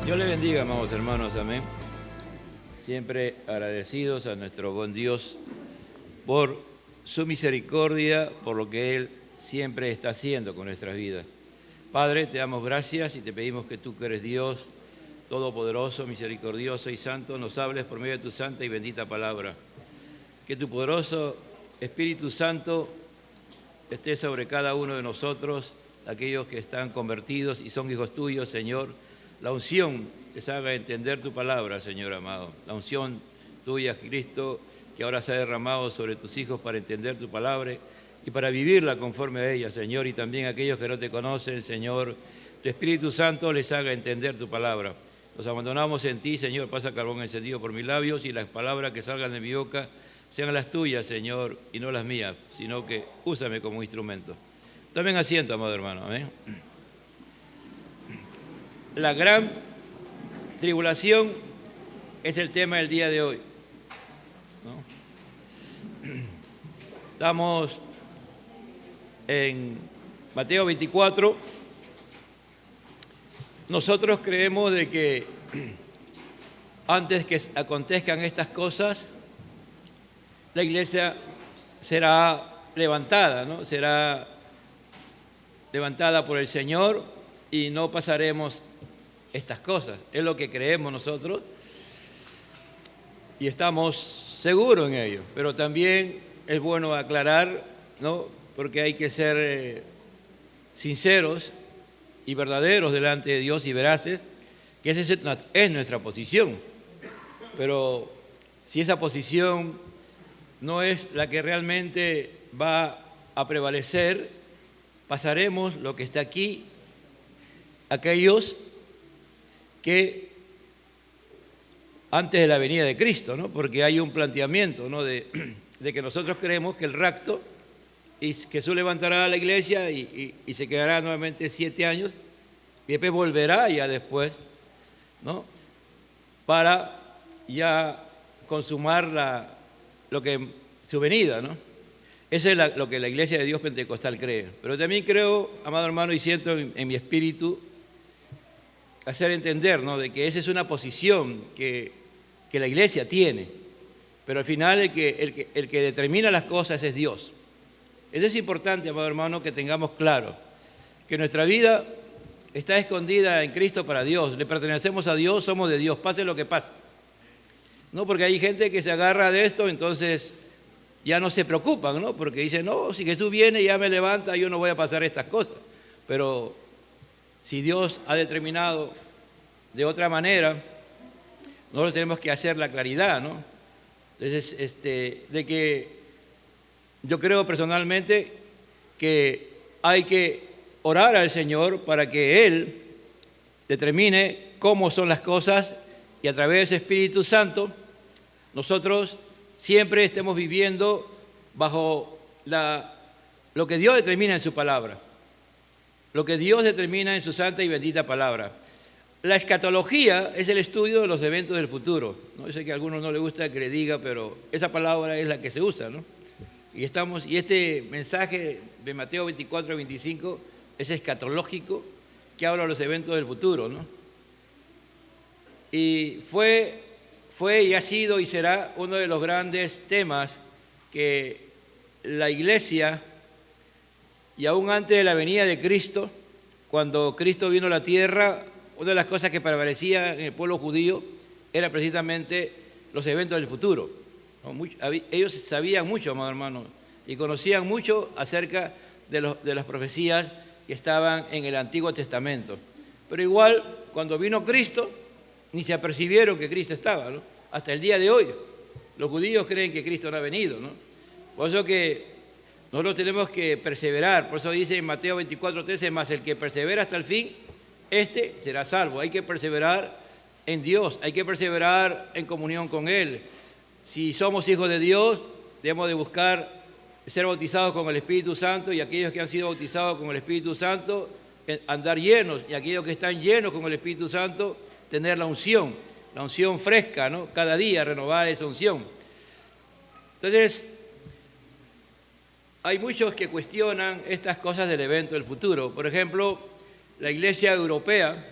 Dios le bendiga, amados hermanos, amén. Siempre agradecidos a nuestro buen Dios por su misericordia, por lo que Él siempre está haciendo con nuestras vidas. Padre, te damos gracias y te pedimos que tú, que eres Dios todopoderoso, misericordioso y santo, nos hables por medio de tu santa y bendita palabra. Que tu poderoso Espíritu Santo esté sobre cada uno de nosotros, aquellos que están convertidos y son hijos tuyos, Señor. La unción les haga entender tu palabra, Señor amado. La unción tuya, Cristo, que ahora se ha derramado sobre tus hijos para entender tu palabra y para vivirla conforme a ella, Señor. Y también aquellos que no te conocen, Señor, tu Espíritu Santo les haga entender tu palabra. Nos abandonamos en ti, Señor. Pasa carbón encendido por mis labios y las palabras que salgan de mi boca sean las tuyas, Señor, y no las mías, sino que úsame como instrumento. Tomen asiento, amado hermano. Amén. La gran tribulación es el tema del día de hoy, ¿no? Estamos en Mateo 24. Nosotros creemos de que antes que acontezcan estas cosas, la iglesia será levantada, ¿no? Será levantada por el Señor y no pasaremos estas cosas. Es lo que creemos nosotros y estamos seguros en ello. Pero también es bueno aclarar, ¿no? Porque hay que ser sinceros y verdaderos delante de Dios y veraces, que esa es nuestra posición. Pero si esa posición no es la que realmente va a prevalecer, pasaremos lo que está aquí, aquellos que antes de la venida de Cristo, ¿no? Porque hay un planteamiento, ¿no? de que nosotros creemos que el rapto, y Jesús levantará a la iglesia y se quedará nuevamente 7 años, y después volverá ya después, ¿no? Para ya consumar su venida, ¿no? Eso es lo que la iglesia de Dios pentecostal cree. Pero también creo, amado hermano, y siento en mi espíritu hacer entender, ¿no? De que esa es una posición que la iglesia tiene, pero al final el que determina las cosas es Dios. Eso es importante, amado hermano, que tengamos claro, que nuestra vida está escondida en Cristo para Dios, le pertenecemos a Dios, somos de Dios, pase lo que pase. No, porque hay gente que se agarra de esto, entonces ya no se preocupan, ¿no? Porque dicen, no, si Jesús viene y ya me levanta, yo no voy a pasar estas cosas. Pero si Dios ha determinado de otra manera, nosotros tenemos que hacer la claridad, ¿no? Entonces, de que yo creo personalmente que hay que orar al Señor para que Él determine cómo son las cosas y a través de ese Espíritu Santo nosotros siempre estemos viviendo bajo lo que Dios determina en su palabra, lo que Dios determina en su santa y bendita palabra. La escatología es el estudio de los eventos del futuro, ¿no? Yo sé que a algunos no les gusta que le diga, pero esa palabra es la que se usa, ¿no? Y este mensaje de Mateo 24 a 25 es escatológico, que habla de los eventos del futuro, ¿no? Y fue y ha sido y será uno de los grandes temas que la iglesia, y aún antes de la venida de Cristo, cuando Cristo vino a la tierra, una de las cosas que prevalecía en el pueblo judío era precisamente los eventos del futuro, ¿no? Ellos sabían mucho, amado hermano, y conocían mucho acerca de las profecías que estaban en el Antiguo Testamento. Pero igual, cuando vino Cristo, ni se apercibieron que Cristo estaba, ¿no? Hasta el día de hoy, los judíos creen que Cristo no ha venido, ¿no? Por eso que nosotros tenemos que perseverar. Por eso dice en Mateo 24:13, más el que persevera hasta el fin, este será salvo. Hay que perseverar en Dios, hay que perseverar en comunión con Él. Si somos hijos de Dios, debemos de buscar ser bautizados con el Espíritu Santo, y aquellos que han sido bautizados con el Espíritu Santo, andar llenos, y aquellos que están llenos con el Espíritu Santo, tener la unción fresca, ¿no? Cada día renovar esa unción. Entonces, hay muchos que cuestionan estas cosas del evento del futuro. Por ejemplo, la Iglesia Europea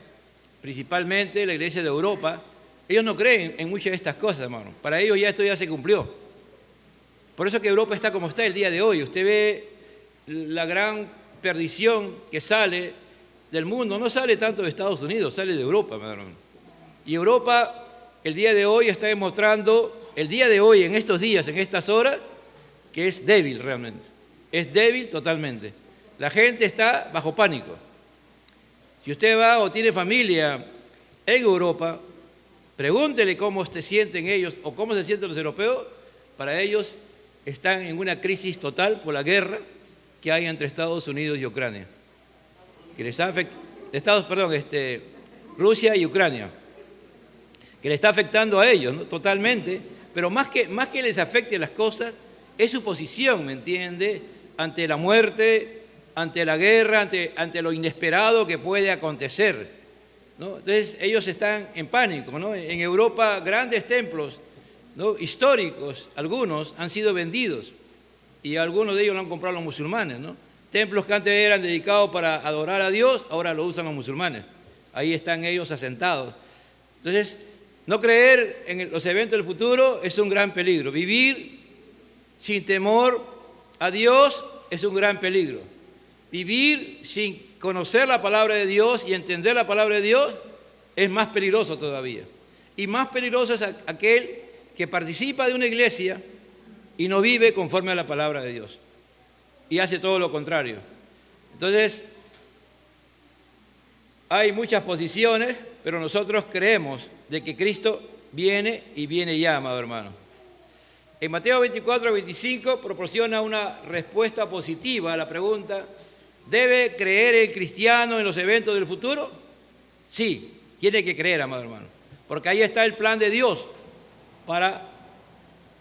principalmente la iglesia de Europa, ellos no creen en muchas de estas cosas, hermano. Para ellos ya esto ya se cumplió. Por eso que Europa está como está el día de hoy. Usted ve la gran perdición que sale del mundo, no sale tanto de Estados Unidos, sale de Europa, hermano. Y Europa el día de hoy está demostrando, el día de hoy, en estos días, en estas horas, que es débil realmente. Es débil totalmente. La gente está bajo pánico. Si usted va o tiene familia en Europa, pregúntele cómo se sienten ellos o cómo se sienten los europeos. Para ellos están en una crisis total por la guerra que hay entre Estados Unidos y Ucrania. Que les ha Rusia y Ucrania. Que le está afectando a ellos, ¿no? Totalmente. Pero más que les afecte las cosas, es su posición, ¿me entiende? Ante la muerte, ante la guerra, ante lo inesperado que puede acontecer, ¿no? Entonces ellos están en pánico, ¿no? En Europa grandes templos, ¿no?, históricos, algunos han sido vendidos y algunos de ellos lo han comprado los musulmanes, ¿no? Templos que antes eran dedicados para adorar a Dios, ahora lo usan los musulmanes. Ahí están ellos asentados. Entonces, no creer en los eventos del futuro es un gran peligro. Vivir sin temor a Dios es un gran peligro. Vivir sin conocer la palabra de Dios y entender la palabra de Dios es más peligroso todavía. Y más peligroso es aquel que participa de una iglesia y no vive conforme a la palabra de Dios y hace todo lo contrario. Entonces, hay muchas posiciones, pero nosotros creemos de que Cristo viene y viene ya, amado hermano. En Mateo 24-25 proporciona una respuesta positiva a la pregunta: ¿debe creer el cristiano en los eventos del futuro? Sí, tiene que creer, amado hermano, porque ahí está el plan de Dios para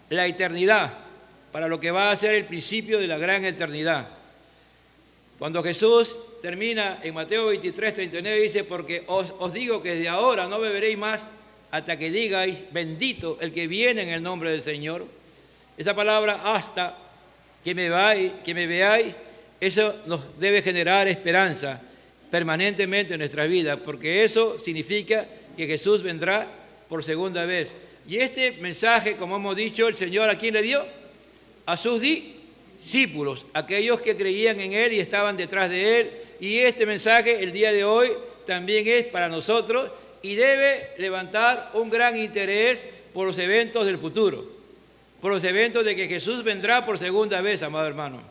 la eternidad, para lo que va a ser el principio de la gran eternidad. Cuando Jesús termina en Mateo 23-39, dice: porque os digo que desde ahora no beberéis más hasta que digáis, bendito el que viene en el nombre del Señor. Esa palabra hasta que me veáis, eso nos debe generar esperanza permanentemente en nuestra vida, porque eso significa que Jesús vendrá por segunda vez. Y este mensaje, como hemos dicho, el Señor ¿a quién le dio? A sus discípulos, aquellos que creían en Él y estaban detrás de Él. Y este mensaje el día de hoy también es para nosotros y debe levantar un gran interés por los eventos del futuro, por los eventos de que Jesús vendrá por segunda vez, amado hermano.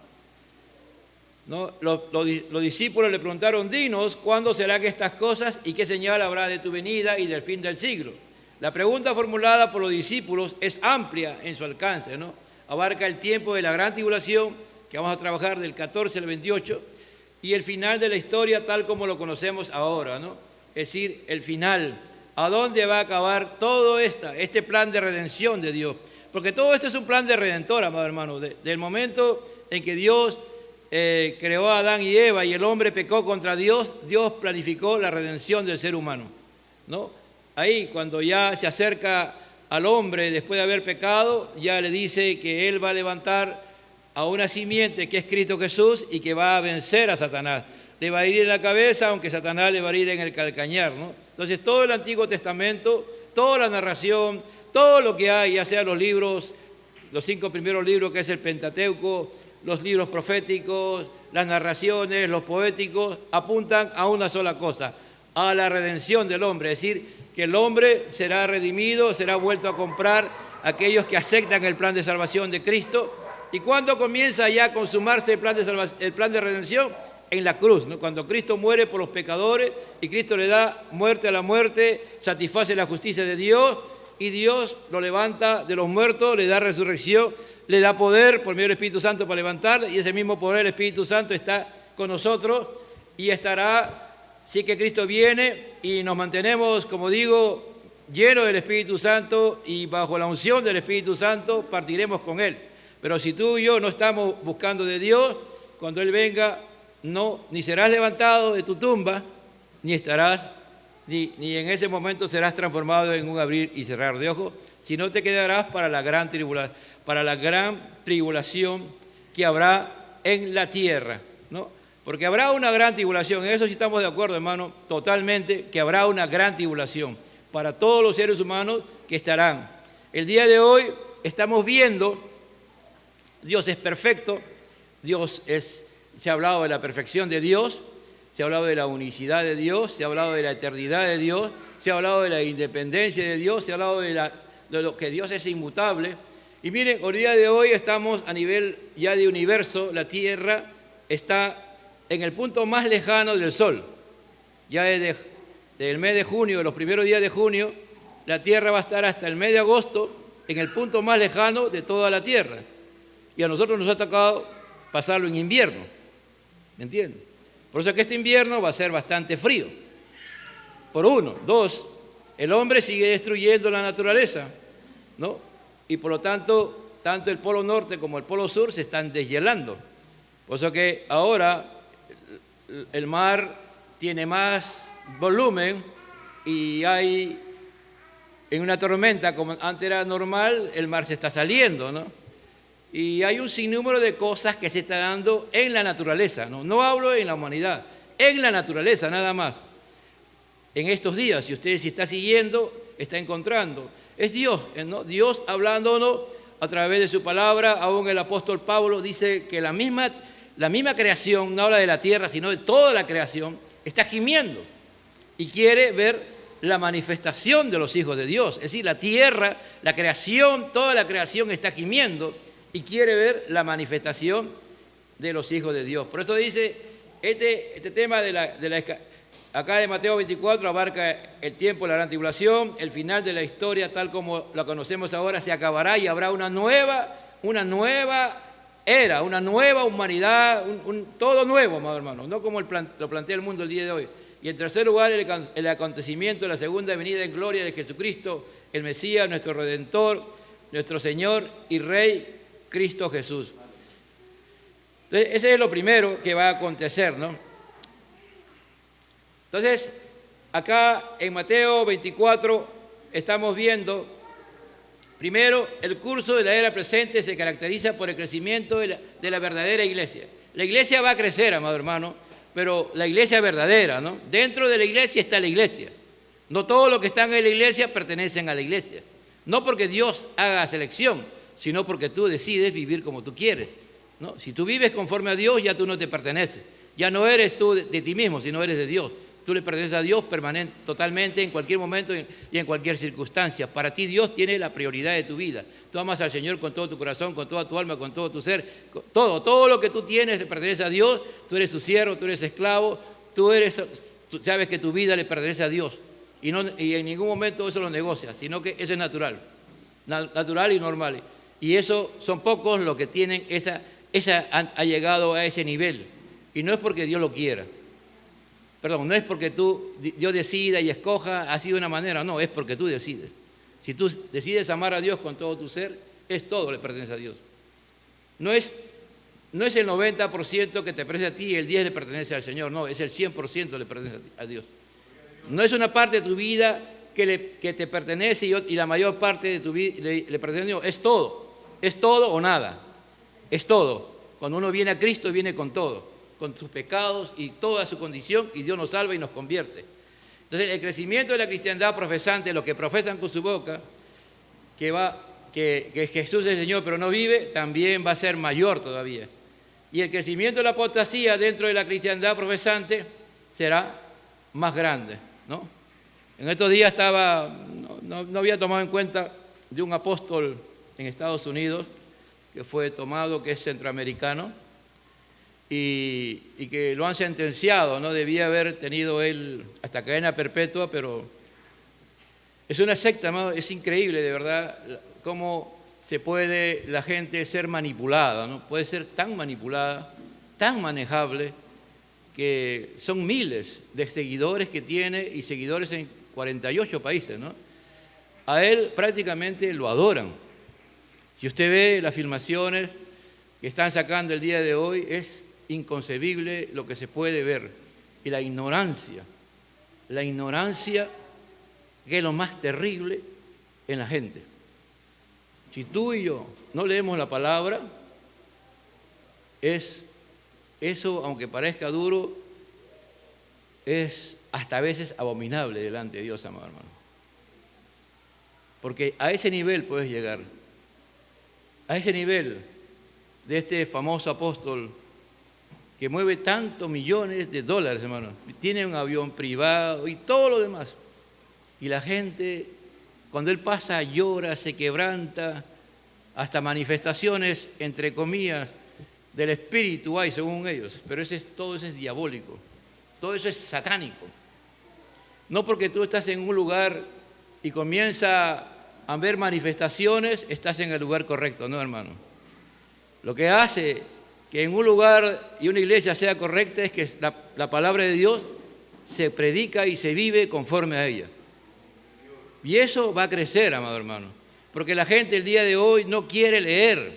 ¿No? Los discípulos le preguntaron: dinos, ¿cuándo serán estas cosas y qué señal habrá de tu venida y del fin del siglo? La pregunta formulada por los discípulos es amplia en su alcance, ¿no? Abarca el tiempo de la gran tribulación, que vamos a trabajar del 14 al 28, y el final de la historia tal como lo conocemos ahora, ¿no? Es decir, el final, ¿a dónde va a acabar todo este plan de redención de Dios? Porque todo esto es un plan de redentor, amado hermano. Del momento en que Dios creó a Adán y Eva y el hombre pecó contra Dios, Dios planificó la redención del ser humano, ¿no? Ahí, cuando ya se acerca al hombre después de haber pecado, ya le dice que Él va a levantar a una simiente que es Cristo Jesús y que va a vencer a Satanás. Le va a ir en la cabeza, aunque Satanás le va a ir en el calcañar, ¿no? Entonces, todo el Antiguo Testamento, toda la narración, todo lo que hay, ya sea los libros, los 5 primeros libros que es el Pentateuco, los libros proféticos, las narraciones, los poéticos, apuntan a una sola cosa: a la redención del hombre. Es decir, que el hombre será redimido, será vuelto a comprar aquellos que aceptan el plan de salvación de Cristo. ¿Y cuándo comienza ya a consumarse el plan de redención? En la cruz, ¿no? Cuando Cristo muere por los pecadores y Cristo le da muerte a la muerte, satisface la justicia de Dios y Dios lo levanta de los muertos, le da resurrección, le da poder por medio del Espíritu Santo para levantar, y ese mismo poder, el Espíritu Santo, está con nosotros y estará. Sí que Cristo viene y nos mantenemos, como digo, llenos del Espíritu Santo y bajo la unción del Espíritu Santo partiremos con Él. Pero si tú y yo no estamos buscando de Dios, cuando Él venga, ni serás levantado de tu tumba, ni en ese momento serás transformado en un abrir y cerrar de ojos, sino te quedarás para la gran tribulación que habrá en la tierra, ¿no? Porque habrá una gran tribulación, en eso sí estamos de acuerdo, hermano, totalmente, que habrá una gran tribulación para todos los seres humanos que estarán. El día de hoy estamos viendo, Dios es perfecto, se ha hablado de la perfección de Dios, se ha hablado de la unicidad de Dios, se ha hablado de la eternidad de Dios, se ha hablado de la independencia de Dios, se ha hablado de lo que Dios es inmutable. Y miren, el día de hoy estamos a nivel ya de universo, la Tierra está en el punto más lejano del Sol. Ya desde el mes de junio, los primeros días de junio, la Tierra va a estar hasta el mes de agosto en el punto más lejano de toda la Tierra. Y a nosotros nos ha tocado pasarlo en invierno, ¿me entienden? Por eso que este invierno va a ser bastante frío. Por uno. Dos, el hombre sigue destruyendo la naturaleza, ¿no? Y por lo tanto, tanto el polo norte como el polo sur se están deshielando. Por eso que ahora el mar tiene más volumen y hay, en una tormenta, como antes era normal, el mar se está saliendo, ¿no? Y hay un sinnúmero de cosas que se están dando en la naturaleza, ¿no? No hablo en la humanidad, en la naturaleza nada más. En estos días, si usted si está siguiendo, está encontrando. Es Dios, ¿no? Dios hablándonos a través de su palabra. Aún el apóstol Pablo dice que la misma creación, no habla de la tierra, sino de toda la creación, está gimiendo y quiere ver la manifestación de los hijos de Dios. Es decir, la tierra, la creación, toda la creación está gimiendo y quiere ver la manifestación de los hijos de Dios. Por eso dice, este tema acá de Mateo 24 abarca el tiempo de la gran tribulación, el final de la historia tal como la conocemos ahora se acabará y habrá una nueva era, una nueva humanidad, todo nuevo, amado hermano, no como lo plantea el mundo el día de hoy. Y en tercer lugar, el acontecimiento de la segunda venida en gloria de Jesucristo, el Mesías, nuestro Redentor, nuestro Señor y Rey, Cristo Jesús. Entonces, ese es lo primero que va a acontecer, ¿no? Entonces, acá en Mateo 24 estamos viendo, primero, el curso de la era presente se caracteriza por el crecimiento de la verdadera iglesia. La iglesia va a crecer, amado hermano, pero la iglesia verdadera, ¿no? Dentro de la iglesia está la iglesia. No todos los que están en la iglesia pertenecen a la iglesia. No porque Dios haga selección, sino porque tú decides vivir como tú quieres, ¿no? Si tú vives conforme a Dios, ya tú no te perteneces. Ya no eres tú de ti mismo, sino eres de Dios. Tú le perteneces a Dios totalmente, en cualquier momento y en cualquier circunstancia. Para ti Dios tiene la prioridad de tu vida. Tú amas al Señor con todo tu corazón, con toda tu alma, con todo tu ser. Todo lo que tú tienes le pertenece a Dios. Tú eres su siervo, tú eres esclavo. Tú sabes que tu vida le pertenece a Dios. Y en ningún momento eso lo negocias, sino que eso es natural. Natural y normal. Y eso son pocos los que tienen ha llegado a ese nivel. Y no es porque Dios lo quiera. Perdón, no es porque Dios decida y escoja así de una manera, no, es porque tú decides. Si tú decides amar a Dios con todo tu ser, es todo le pertenece a Dios. No es el 90% que te pertenece a ti y el 10% le pertenece al Señor, no, es el 100% le pertenece a Dios. No es una parte de tu vida que te pertenece y la mayor parte de tu vida le pertenece a Dios, es todo o nada, es todo. Cuando uno viene a Cristo, viene con todo, con sus pecados y toda su condición, y Dios nos salva y nos convierte. Entonces, el crecimiento de la cristiandad profesante, los que profesan con su boca, que Jesús es el Señor pero no vive, también va a ser mayor todavía. Y el crecimiento de la apostasía dentro de la cristiandad profesante será más grande, ¿no? En estos días no había tomado en cuenta de un apóstol en Estados Unidos, que fue tomado, que es centroamericano, y que lo han sentenciado, ¿no? Debía haber tenido él hasta cadena perpetua, pero es una secta, ¿no? Es increíble, de verdad, cómo se puede la gente ser manipulada, ¿no? Puede ser tan manipulada, tan manejable, que son miles de seguidores que tiene y seguidores en 48 países, ¿no? A él prácticamente lo adoran. Si usted ve las filmaciones que están sacando el día de hoy, es inconcebible lo que se puede ver. Y la ignorancia que es lo más terrible en la gente. Si tú y yo no leemos la palabra, es Eso, aunque parezca duro, es hasta a veces abominable delante de Dios, amado hermano. Porque a ese nivel puedes llegar, a ese nivel de este famoso apóstol que mueve tantos millones de dólares, hermano. Tiene un avión privado y todo lo demás. Y la gente, cuando él pasa, llora, se quebranta, hasta manifestaciones, entre comillas, del espíritu hay, según ellos. Pero todo eso es diabólico, todo eso es satánico. No porque tú estás en un lugar y comienza a ver manifestaciones, estás en el lugar correcto, no, hermano. Lo que hace que en un lugar y una iglesia sea correcta es que la palabra de Dios se predica y se vive conforme a ella. Y eso va a crecer, amado hermano, porque la gente el día de hoy no quiere leer.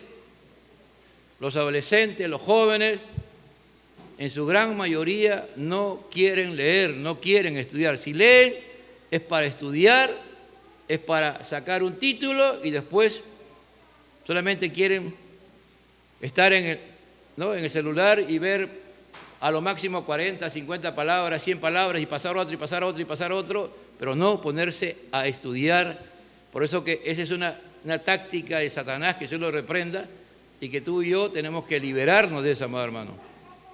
Los adolescentes, los jóvenes, en su gran mayoría no quieren leer, no quieren estudiar. Si leen es para estudiar, es para sacar un título y después solamente quieren estar en el celular y ver a lo máximo 40, 50 palabras, 100 palabras y pasar otro y pasar otro y pasar otro, pero no ponerse a estudiar. Por eso que esa es una táctica de Satanás, que Dios lo reprenda y que tú y yo tenemos que liberarnos de esa, amado hermano.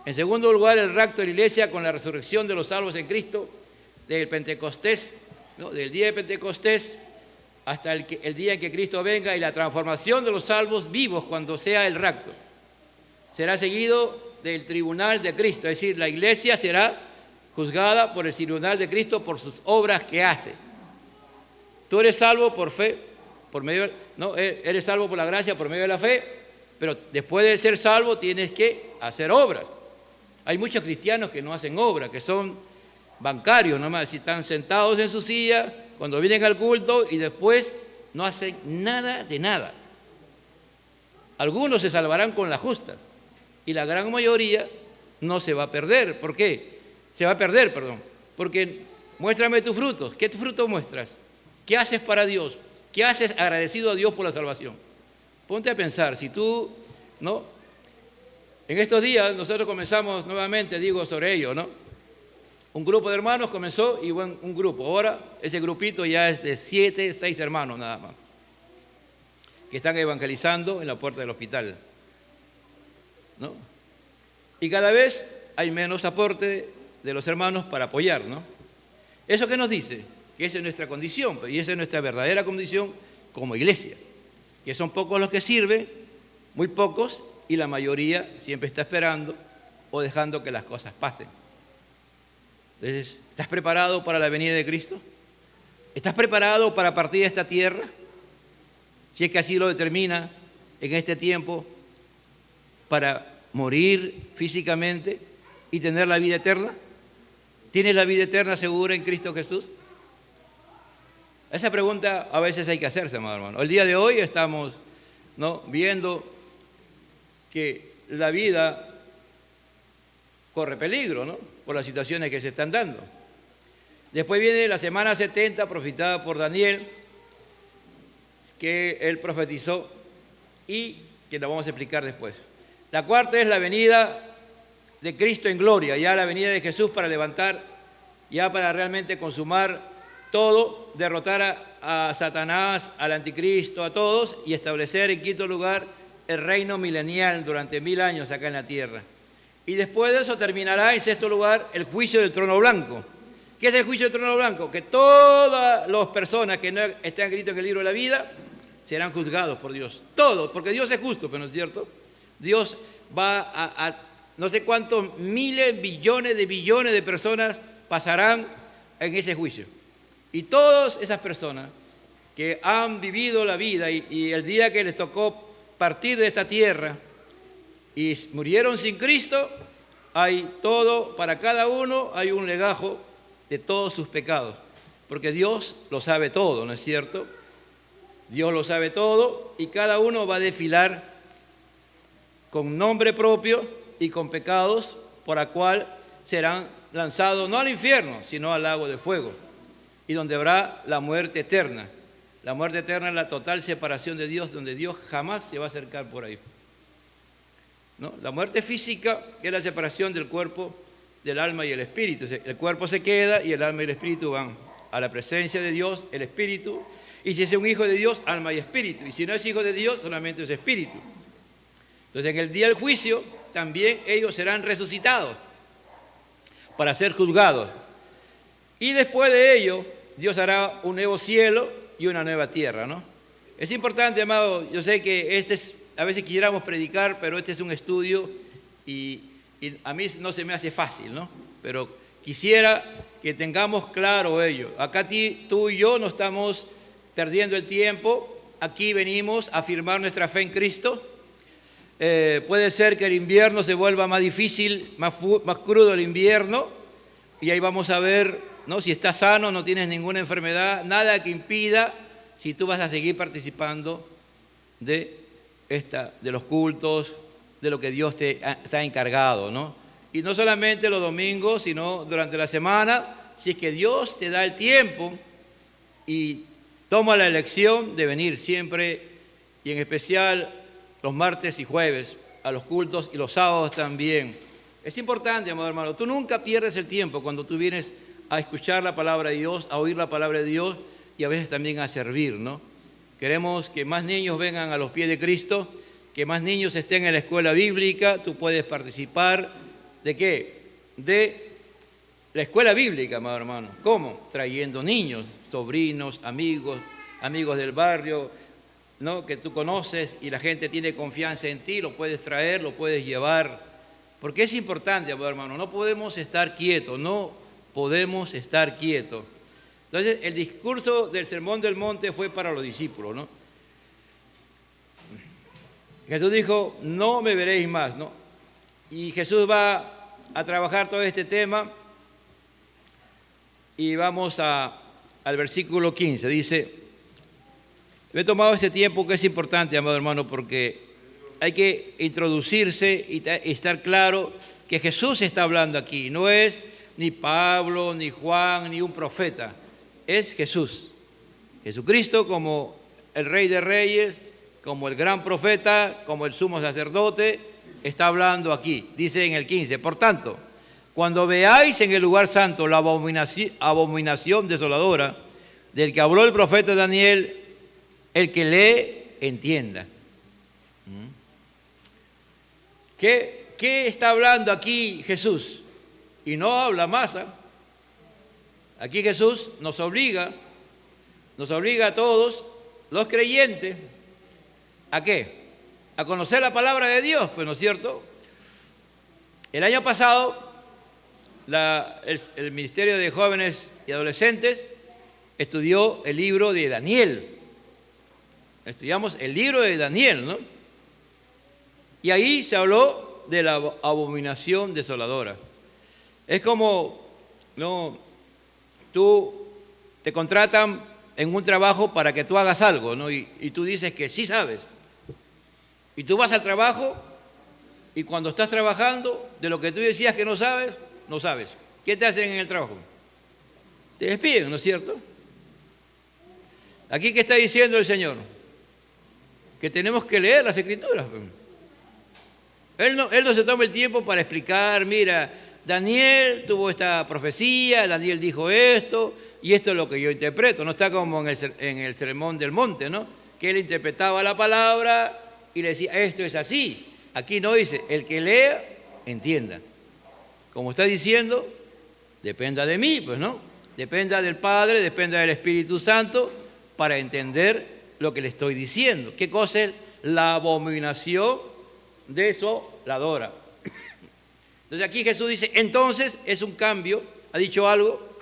En segundo lugar, el rapto de la iglesia con la resurrección de los salvos en Cristo del Pentecostés, del día de Pentecostés hasta el día en que Cristo venga, y la transformación de los salvos vivos cuando sea el rapto. Será seguido del tribunal de Cristo, es decir, la iglesia será juzgada por el tribunal de Cristo por sus obras que hace. Tú eres salvo por fe, eres salvo por la gracia por medio de la fe, pero después de ser salvo tienes que hacer obras. Hay muchos cristianos que no hacen obras, que son bancarios nomás, si están sentados en su silla cuando vienen al culto y después no hacen nada de nada. Algunos se salvarán con la justa y la gran mayoría no se va a perder. ¿Por qué? Se va a perder, perdón, porque muéstrame tus frutos. ¿Qué frutos muestras? ¿Qué haces para Dios? ¿Qué haces agradecido a Dios por la salvación? Ponte a pensar, si tú, en estos días nosotros comenzamos nuevamente, sobre ello, Un grupo de hermanos comenzó y un grupo. Ahora ese grupito ya es de 7, 6 hermanos nada más, que están evangelizando en la puerta del hospital. Y cada vez hay menos aporte de los hermanos para apoyar, ¿Eso qué nos dice? Que esa es nuestra condición, y esa es nuestra verdadera condición como iglesia, que son pocos los que sirven, muy pocos, y la mayoría siempre está esperando o dejando que las cosas pasen. Entonces, ¿estás preparado para la venida de Cristo? ¿Estás preparado para partir de esta tierra? Si es que así lo determina en este tiempo, para morir físicamente y tener la vida eterna. ¿Tienes la vida eterna segura en Cristo Jesús? Esa pregunta a veces hay que hacerse, amado hermano. El día de hoy estamos viendo que la vida corre peligro, por las situaciones que se están dando. Después viene la semana 70, profetizada por Daniel, que él profetizó y que lo vamos a explicar después. La cuarta es la venida de Cristo en gloria, ya la venida de Jesús para levantar, ya para realmente consumar todo, derrotar a Satanás, al anticristo, a todos, y establecer en quinto lugar el reino milenial durante 1000 años acá en la tierra. Y después de eso terminará en sexto lugar el juicio del trono blanco. ¿Qué es el juicio del trono blanco? Que todas las personas que no están escritas en el libro de la vida serán juzgados por Dios. Todos, porque Dios es justo, pero no es cierto. Dios va a no sé cuántos miles, billones de personas pasarán en ese juicio. Y todas esas personas que han vivido la vida y el día que les tocó partir de esta tierra y murieron sin Cristo, hay todo, para cada uno hay un legajo de todos sus pecados, porque Dios lo sabe todo, ¿no es cierto? Dios lo sabe todo y cada uno va a desfilar con nombre propio y con pecados, por la cual serán lanzados no al infierno, sino al lago de fuego, y donde habrá la muerte eterna. La muerte eterna es la total separación de Dios, donde Dios jamás se va a acercar por ahí. ¿no? La muerte física es la separación del cuerpo, del alma y el espíritu. El cuerpo se queda y el alma y el espíritu van a la presencia de Dios, el espíritu. Y si es un hijo de Dios, alma y espíritu. Y si no es hijo de Dios, solamente es espíritu. Entonces, en el día del juicio, también ellos serán resucitados para ser juzgados. Y después de ello, Dios hará un nuevo cielo y una nueva tierra, ¿no? Es importante, amado, yo sé que a veces quisiéramos predicar, pero este es un estudio y a mí no se me hace fácil, ¿no? Pero quisiera que tengamos claro ello. Acá tú y yo no estamos perdiendo el tiempo, aquí venimos a afirmar nuestra fe en Cristo. Puede ser que el invierno se vuelva más difícil, más crudo el invierno, y ahí vamos a ver, ¿no? Si estás sano, no tienes ninguna enfermedad, nada que impida si tú vas a seguir participando de los cultos, de lo que Dios te está encargado, ¿no? Y no solamente los domingos, sino durante la semana, si es que Dios te da el tiempo y toma la elección de venir siempre, y en especial los martes y jueves, a los cultos y los sábados también. Es importante, amado hermano, tú nunca pierdes el tiempo cuando tú vienes a escuchar la palabra de Dios, a oír la palabra de Dios y a veces también a servir, ¿no? Queremos que más niños vengan a los pies de Cristo, que más niños estén en la escuela bíblica. Tú puedes participar, ¿de qué? De la escuela bíblica, amado hermano. ¿Cómo? Trayendo niños, sobrinos, amigos del barrio, ¿no? Que tú conoces y la gente tiene confianza en ti, lo puedes traer, lo puedes llevar. Porque es importante, amado hermano, no podemos estar quietos, no podemos estar quietos. Entonces, el discurso del Sermón del Monte fue para los discípulos, ¿no? Jesús dijo, no me veréis más, ¿no? Y Jesús va a trabajar todo este tema y vamos al versículo 15. Dice, he tomado este tiempo que es importante, amado hermano, porque hay que introducirse y estar claro que Jesús está hablando aquí. No es ni Pablo, ni Juan, ni un profeta. Es Jesús. Jesucristo como el Rey de Reyes, como el gran profeta, como el sumo sacerdote, está hablando aquí. Dice en el 15, por tanto, cuando veáis en el lugar santo la abominación desoladora del que habló el profeta Daniel, el que lee, entienda. ¿Qué está hablando aquí Jesús? Y no habla más. Aquí Jesús nos obliga a todos los creyentes, ¿a qué? A conocer la palabra de Dios, pues, ¿no es cierto? El año pasado, el Ministerio de Jóvenes y Adolescentes estudió el libro de Daniel. Estudiamos el libro de Daniel, ¿no? Y ahí se habló de la abominación desoladora. Es como, ¿no? Tú te contratan en un trabajo para que tú hagas algo, ¿no? Y tú dices que sí sabes. Y tú vas al trabajo y cuando estás trabajando, de lo que tú decías que no sabes, no sabes. ¿Qué te hacen en el trabajo? Te despiden, ¿no es cierto? Aquí, ¿qué está diciendo el Señor? Que tenemos que leer las Escrituras. Él no se toma el tiempo para explicar, mira, Daniel tuvo esta profecía, Daniel dijo esto, y esto es lo que yo interpreto. No está como en el Sermón del Monte, ¿no? Que él interpretaba la palabra y le decía, esto es así. Aquí no dice, el que lea, entienda. Como está diciendo, dependa de mí, pues, ¿no? Dependa del Padre, dependa del Espíritu Santo, para entender lo que le estoy diciendo. ¿Qué cosa es la abominación desoladora? Entonces aquí Jesús dice, entonces es un cambio, ha dicho algo,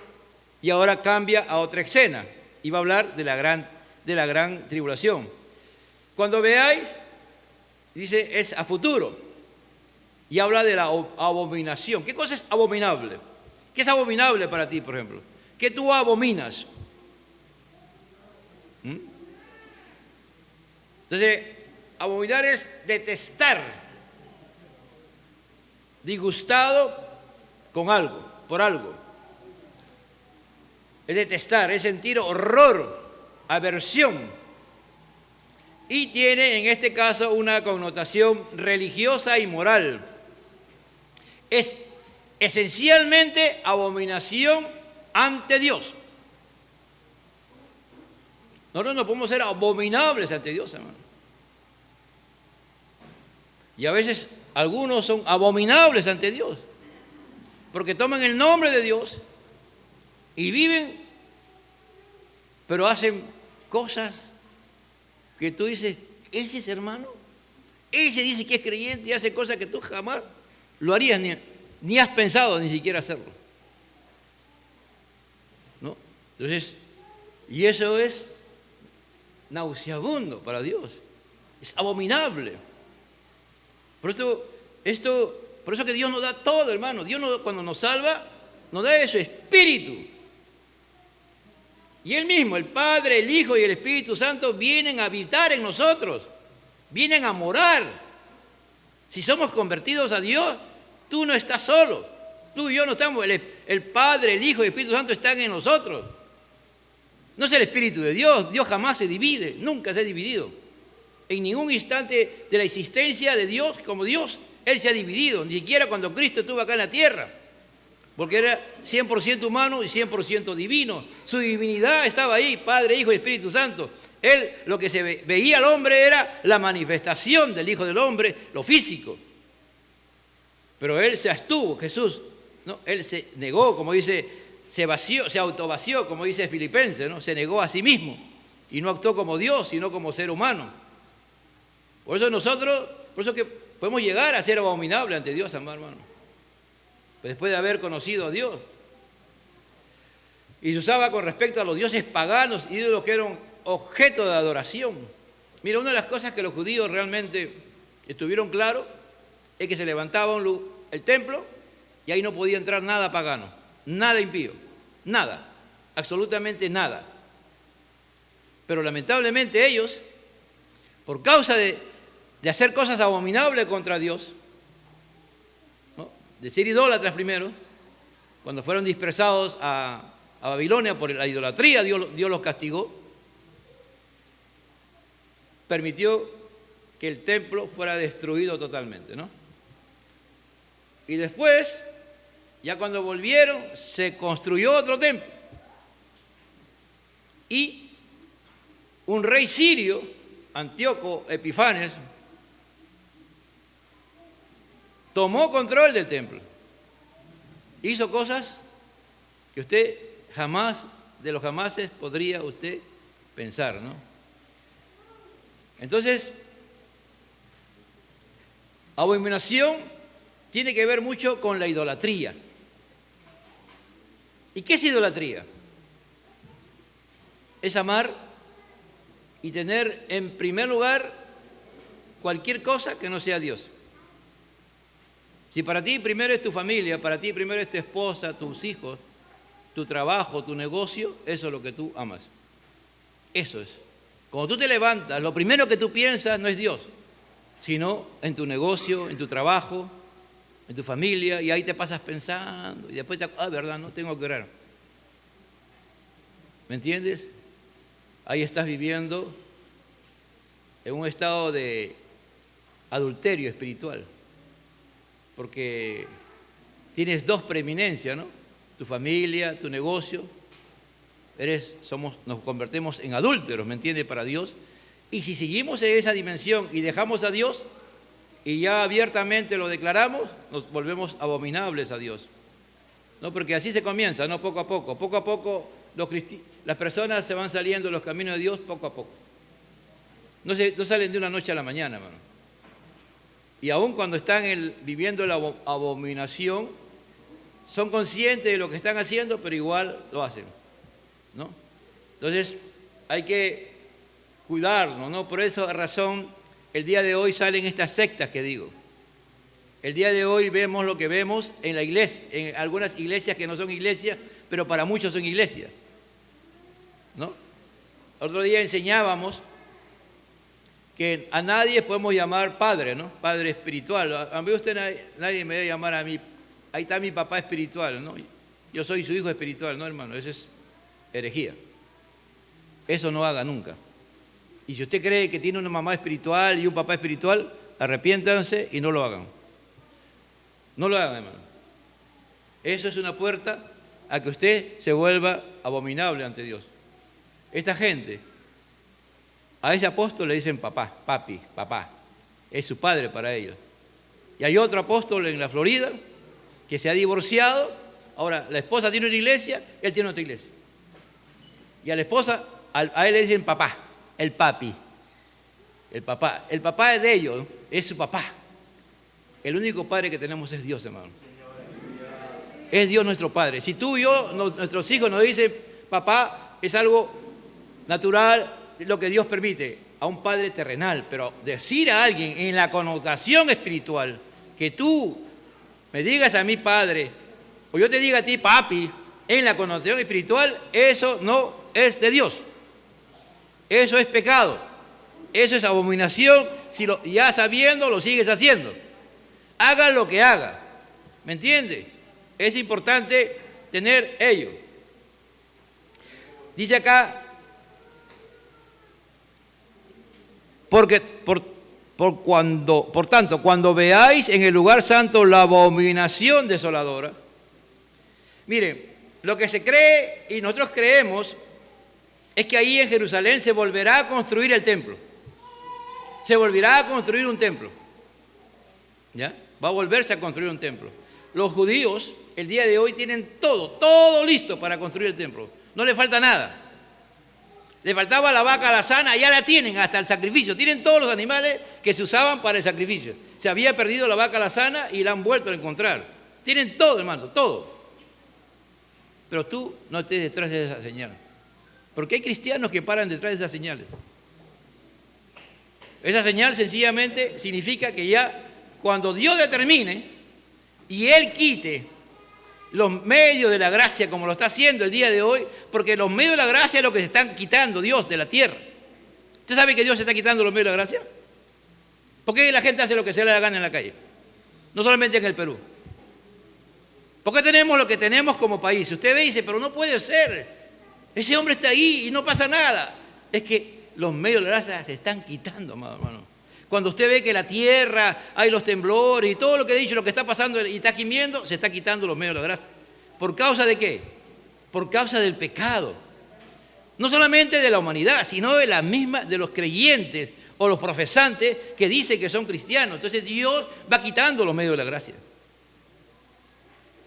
y ahora cambia a otra escena, y va a hablar de la gran tribulación. Cuando veáis, dice, es a futuro, y habla de la abominación. ¿Qué cosa es abominable? ¿Qué es abominable para ti, por ejemplo? ¿Qué tú abominas? Entonces, abominar es detestar, disgustado con algo, por algo. Es detestar, es sentir horror, aversión. y tiene en este caso una connotación religiosa y moral. Es esencialmente abominación ante Dios. Nosotros no podemos ser abominables ante Dios, hermano. Y a veces algunos son abominables ante Dios, porque toman el nombre de Dios y viven, pero hacen cosas que tú dices, ese es hermano, ese dice que es creyente y hace cosas que tú jamás lo harías, ni has pensado ni siquiera hacerlo. ¿No? Entonces, y eso es nauseabundo para Dios, es abominable. Por eso que Dios nos da todo, hermano. Dios cuando nos salva, nos da de su Espíritu. Y Él mismo, el Padre, el Hijo y el Espíritu Santo, vienen a habitar en nosotros, vienen a morar. Si somos convertidos a Dios, tú no estás solo. Tú y yo no estamos, el Padre, el Hijo y el Espíritu Santo están en nosotros. No es el Espíritu de Dios, Dios jamás se divide, nunca se ha dividido. En ningún instante de la existencia de Dios como Dios, Él se ha dividido, ni siquiera cuando Cristo estuvo acá en la tierra, porque era 100% humano y 100% divino. Su divinidad estaba ahí, Padre, Hijo y Espíritu Santo. Él, lo que se veía al hombre era la manifestación del Hijo del Hombre, lo físico. Pero Él se abstuvo, Jesús, ¿no? Él se negó, como dice, se vació, se autovació, como dice Filipenses, ¿no? Se negó a sí mismo y no actuó como Dios, sino como ser humano. Por eso que podemos llegar a ser abominables ante Dios, hermano, después de haber conocido a Dios. Y se usaba con respecto a los dioses paganos, ídolos que eran objeto de adoración. Mira, una de las cosas que los judíos realmente estuvieron claros es que se levantaba el templo y ahí no podía entrar nada pagano, nada impío, nada, absolutamente nada. Pero lamentablemente ellos, por causa de hacer cosas abominables contra Dios, ¿no? De ser idólatras primero, cuando fueron dispersados a Babilonia por la idolatría, Dios los castigó, permitió que el templo fuera destruido totalmente, ¿no? Y después, ya cuando volvieron, se construyó otro templo. Y un rey sirio, Antíoco Epifanes, tomó control del templo. Hizo cosas que usted jamás, de los jamases, podría usted pensar, ¿no? Entonces, abominación tiene que ver mucho con la idolatría. ¿Y qué es idolatría? Es amar y tener en primer lugar cualquier cosa que no sea Dios. Si para ti primero es tu familia, para ti primero es tu esposa, tus hijos, tu trabajo, tu negocio, eso es lo que tú amas. Eso es. Cuando tú te levantas, lo primero que tú piensas no es Dios, sino en tu negocio, en tu trabajo, en tu familia, y ahí te pasas pensando, y después verdad, no tengo que orar. ¿Me entiendes? Ahí estás viviendo en un estado de adulterio espiritual, porque tienes dos preeminencias, ¿no? Tu familia, tu negocio, nos convertimos en adúlteros, ¿me entiendes? Para Dios. Y si seguimos en esa dimensión y dejamos a Dios y ya abiertamente lo declaramos, nos volvemos abominables a Dios, ¿no? Porque así se comienza, ¿no? Poco a poco las personas se van saliendo de los caminos de Dios poco a poco. No salen de una noche a la mañana, hermano. Y aun cuando están viviendo la abominación, son conscientes de lo que están haciendo, pero igual lo hacen, ¿no? Entonces, hay que cuidarnos, ¿no? Por esa razón, el día de hoy salen estas sectas que digo. El día de hoy vemos lo que vemos en la iglesia, en algunas iglesias que no son iglesias, pero para muchos son iglesias, ¿no? Otro día enseñábamos que a nadie podemos llamar padre, ¿no? Padre espiritual. A mí nadie me debe llamar a mí. Ahí está mi papá espiritual, ¿no? Yo soy su hijo espiritual, ¿no, hermano? Eso es herejía. Eso no haga nunca. Y si usted cree que tiene una mamá espiritual y un papá espiritual, arrepiéntanse y no lo hagan. No lo hagan, hermano. Eso es una puerta a que usted se vuelva abominable ante Dios. Esta gente, a ese apóstol le dicen papá, papi, papá. Es su padre para ellos. Y hay otro apóstol en la Florida que se ha divorciado. Ahora, la esposa tiene una iglesia, él tiene otra iglesia. Y a la esposa, a él le dicen papá, el papi. El papá es de ellos, es su papá. El único padre que tenemos es Dios, hermano. Es Dios nuestro Padre. Si tú y yo, nuestros hijos nos dicen papá, es algo natural, lo que Dios permite a un padre terrenal, pero decir a alguien en la connotación espiritual que tú me digas a mi padre o yo te diga a ti papi en la connotación espiritual, eso no es de Dios. Eso es pecado. Eso es abominación. Si ya sabiendo lo sigues haciendo, haga lo que haga. ¿Me entiende? Es importante tener ello. Dice acá, por tanto, cuando veáis en el lugar santo la abominación desoladora, miren, lo que se cree y nosotros creemos es que ahí en Jerusalén se volverá a construir el templo. Se volverá a construir un templo. ¿Ya? Va a volverse a construir un templo. Los judíos el día de hoy tienen todo listo para construir el templo. No le falta nada. Le faltaba la vaca alazana, ya la tienen hasta el sacrificio. Tienen todos los animales que se usaban para el sacrificio. Se había perdido la vaca alazana y la han vuelto a encontrar. Tienen todo, hermano, todo. Pero tú no estés detrás de esa señal. Porque hay cristianos que paran detrás de esas señales. Esa señal sencillamente significa que ya cuando Dios determine y Él quite los medios de la gracia como lo está haciendo el día de hoy, porque los medios de la gracia es lo que se están quitando Dios de la tierra. ¿Usted sabe que Dios se está quitando los medios de la gracia? ¿Por qué la gente hace lo que se le da gana en la calle? No solamente en el Perú. ¿Por qué tenemos lo que tenemos como país? Usted ve y dice, pero no puede ser. Ese hombre está ahí y no pasa nada. Es que los medios de la gracia se están quitando, hermano. Cuando usted ve que la tierra, hay los temblores y todo lo que he dicho, lo que está pasando y está gimiendo, se está quitando los medios de la gracia. ¿Por causa de qué? Por causa del pecado. No solamente de la humanidad, sino de la misma, de los creyentes o los profesantes que dicen que son cristianos. Entonces Dios va quitando los medios de la gracia.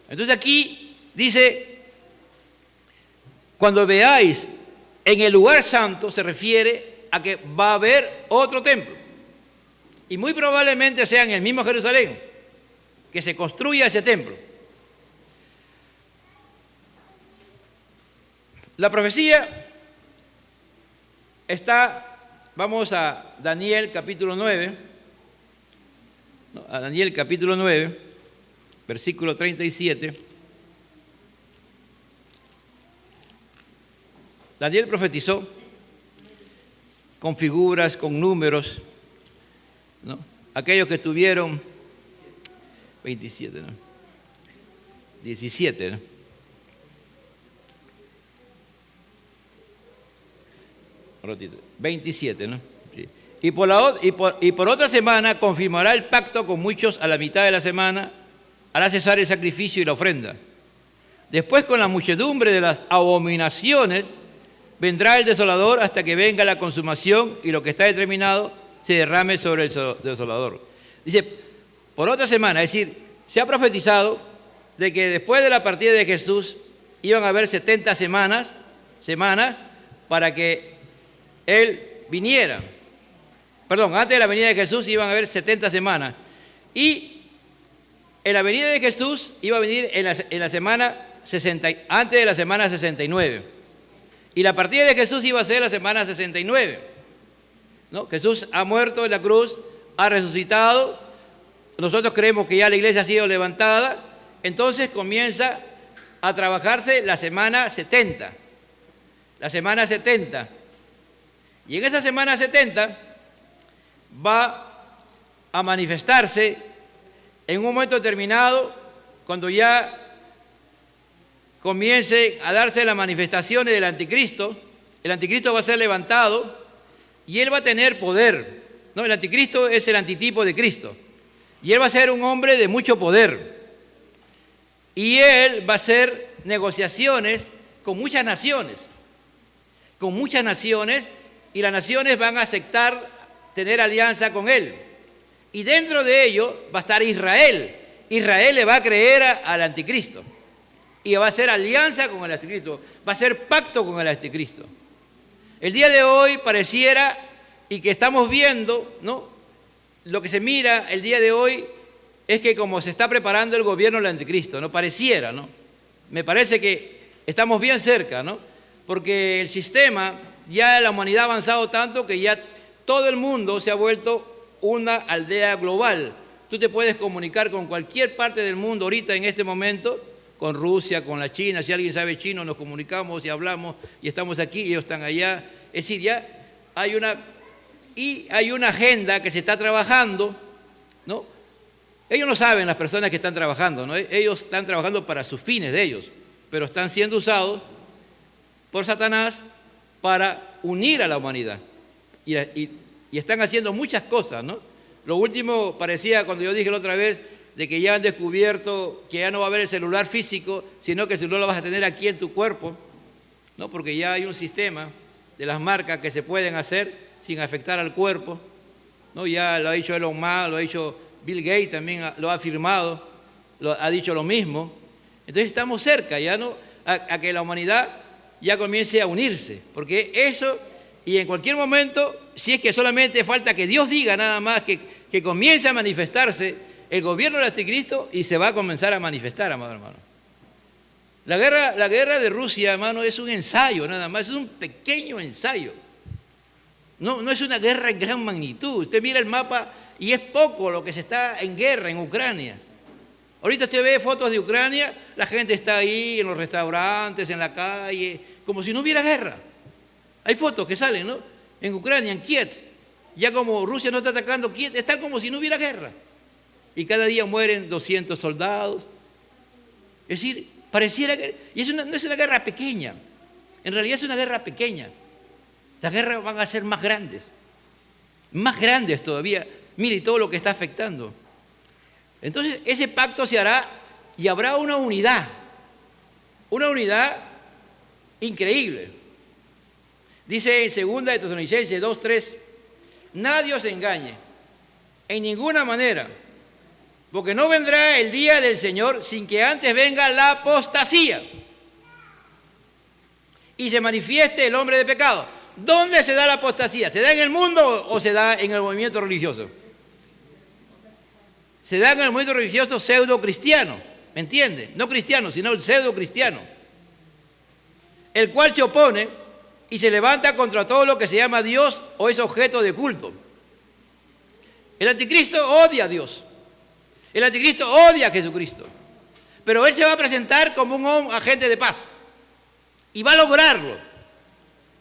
Entonces aquí dice, cuando veáis en el lugar santo, se refiere a que va a haber otro templo. Y muy probablemente sea en el mismo Jerusalén que se construya ese templo. La profecía está, vamos a Daniel capítulo 9, a Daniel capítulo 9, versículo 37. Daniel profetizó con figuras, con números, ¿no? Aquellos que tuvieron 27, ¿no? 17, ¿no? Un ratito, 27, ¿no? Sí. Y por otra semana confirmará el pacto con muchos a la mitad de la semana, hará cesar el sacrificio y la ofrenda. Después, con la muchedumbre de las abominaciones, vendrá el desolador hasta que venga la consumación y lo que está determinado se derrame sobre el desolador. Dice, por otra semana, es decir, se ha profetizado de que después de la partida de Jesús iban a haber 70 semanas para que Él viniera. Perdón, antes de la venida de Jesús iban a haber 70 semanas. Y en la venida de Jesús iba a venir en la semana 60, antes de la semana 69. Y la partida de Jesús iba a ser la semana 69. ¿No? Jesús ha muerto en la cruz, ha resucitado. Nosotros creemos que ya la iglesia ha sido levantada. Entonces comienza a trabajarse la semana 70. La semana 70. Y en esa semana 70 va a manifestarse en un momento determinado, cuando ya comience a darse las manifestaciones del anticristo. El anticristo va a ser levantado y él va a tener poder, ¿no? El anticristo es el antitipo de Cristo. Y él va a ser un hombre de mucho poder. Y él va a hacer negociaciones con muchas naciones. Con muchas naciones, y las naciones van a aceptar tener alianza con él. Y dentro de ello va a estar Israel. Israel le va a creer al anticristo. Y va a hacer alianza con el anticristo. Va a hacer pacto con el anticristo. El día de hoy pareciera, y que estamos viendo, ¿no? Lo que se mira el día de hoy es que como se está preparando el gobierno del anticristo, ¿no? Pareciera, ¿no? Me parece que estamos bien cerca, ¿no? Porque el sistema, ya la humanidad ha avanzado tanto que ya todo el mundo se ha vuelto una aldea global. Tú te puedes comunicar con cualquier parte del mundo ahorita en este momento, con Rusia, con la China. Si alguien sabe chino, nos comunicamos y hablamos y estamos aquí y ellos están allá. Es decir, ya hay una agenda que se está trabajando, ¿no? Ellos no saben, las personas que están trabajando, ¿no? Ellos están trabajando para sus fines de ellos, pero están siendo usados por Satanás para unir a la humanidad. Y están haciendo muchas cosas, ¿no? Lo último parecía, cuando yo dije la otra vez, de que ya han descubierto que ya no va a haber el celular físico, sino que el celular lo vas a tener aquí en tu cuerpo, ¿no? Porque ya hay un sistema de las marcas que se pueden hacer sin afectar al cuerpo, ¿no? Ya lo ha dicho Elon Musk, lo ha dicho Bill Gates, también lo ha afirmado, ha dicho lo mismo. Entonces estamos cerca ya, ¿no? a que la humanidad ya comience a unirse, porque eso, y en cualquier momento, si es que solamente falta que Dios diga nada más, que comience a manifestarse el gobierno del anticristo, y se va a comenzar a manifestar, amado hermano. La guerra de Rusia, hermano, es un ensayo nada más, es un pequeño ensayo. No es una guerra en gran magnitud. Usted mira el mapa y es poco lo que se está en guerra en Ucrania. Ahorita usted ve fotos de Ucrania, la gente está ahí en los restaurantes, en la calle, como si no hubiera guerra. Hay fotos que salen, ¿no? En Ucrania, en Kiev, ya como Rusia no está atacando Kiev, está como si no hubiera guerra. Y cada día mueren 200 soldados. Es decir, pareciera que... Y no es una guerra pequeña, en realidad es una guerra pequeña. Las guerras van a ser más grandes todavía. Mire todo lo que está afectando. Entonces ese pacto se hará y habrá una unidad increíble. Dice en 2 de Tesalonicenses 2:3, nadie os engañe en ninguna manera, porque no vendrá el día del Señor sin que antes venga la apostasía y se manifieste el hombre de pecado. ¿Dónde se da la apostasía? ¿Se da en el mundo o se da en el movimiento religioso? Se da en el movimiento religioso pseudo-cristiano, ¿me entiende? No cristiano, sino el pseudo-cristiano, el cual se opone y se levanta contra todo lo que se llama Dios o es objeto de culto. El anticristo odia a Dios. El anticristo odia a Jesucristo. Pero él se va a presentar como un agente de paz. Y va a lograrlo.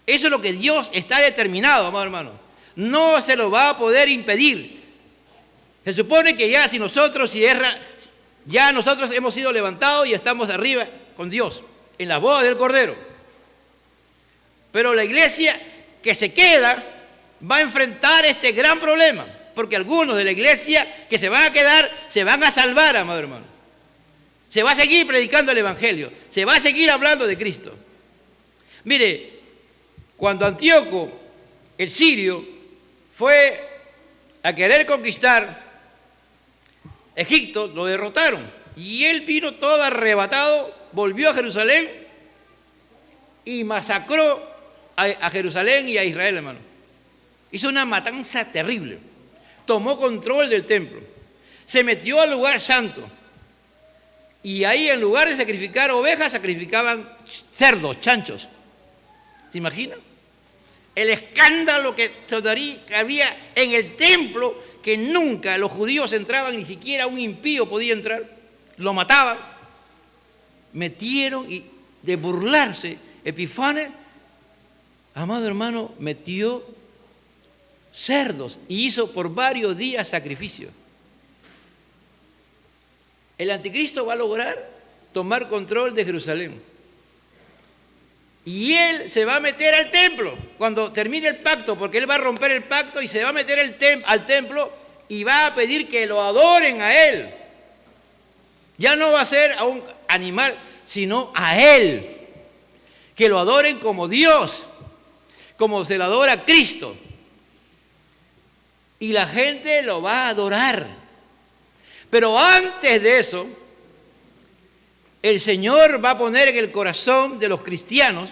Eso es lo que Dios está determinado, amado hermano. No se lo va a poder impedir. Se supone que ya ya nosotros hemos sido levantados y estamos arriba con Dios, en las bodas del Cordero. Pero la iglesia que se queda va a enfrentar este gran problema, porque algunos de la iglesia que se van a quedar se van a salvar, amado hermano. Se va a seguir predicando el Evangelio, se va a seguir hablando de Cristo. Mire, cuando Antíoco, el sirio, fue a querer conquistar Egipto, lo derrotaron. Y él vino todo arrebatado, volvió a Jerusalén y masacró a Jerusalén y a Israel, hermano. Hizo una matanza terrible. Tomó control del templo. Se metió al lugar santo. Y ahí, en lugar de sacrificar ovejas, sacrificaban cerdos, chanchos. ¿Se imagina? El escándalo que había en el templo, que nunca los judíos entraban, ni siquiera un impío podía entrar. Lo mataban. Metieron, y de burlarse, Epifanes, amado hermano, metió cerdos y hizo por varios días sacrificios. El anticristo va a lograr tomar control de Jerusalén. Y él se va a meter al templo cuando termine el pacto, porque él va a romper el pacto y se va a meter al templo y va a pedir que lo adoren a él. Ya no va a ser a un animal, sino a él. Que lo adoren como Dios, como se lo adora a Cristo. Y la gente lo va a adorar. Pero antes de eso, el Señor va a poner en el corazón de los cristianos